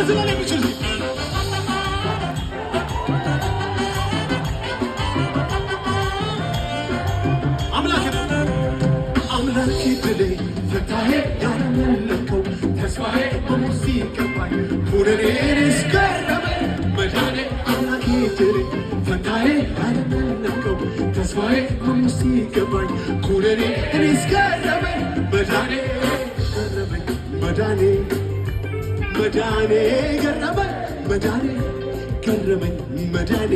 መዝለል የሚችል አምላኬ ድሌ ፈታሄ ያለመለከው ተስፋዬ በሙዚቃባይ ሁነኔን እስገረመኝ መዳኔ አምላኬ ድሌ ፈታሄ ያለመለከው ተስፋዬ በሙዚቃባይ ሁነኔን እስገረመኝ መዳኔ ገረመኝ መዳኔ መዳኔ ገረመኝ መዳኔ ገረመኝ መዳኔ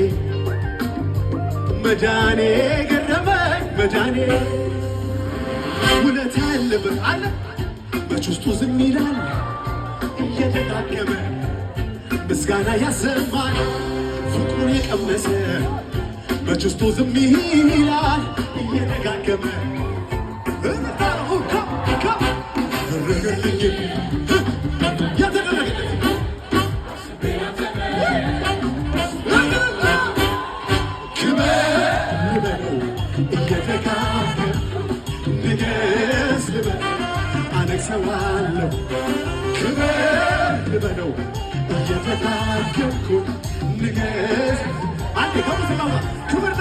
መዳኔ ገረመኝ መዳኔ ውለታ ያለበት አለ መች ውስጡ ዝም ይላል እየተዳከመ ምስጋና ያሰማል ፍቅሩን የቀመሰ መች ውስጡ ዝም ይላል እየተዳከመ ረገርልኝ ያተደረገለት ክበር በለው እየተጋገ ንገስ ልበል አነግሰዋለሁ ክበር ልበለው እየተጋገኩ ንገስ አንዴ ከሙዚቃው ክብር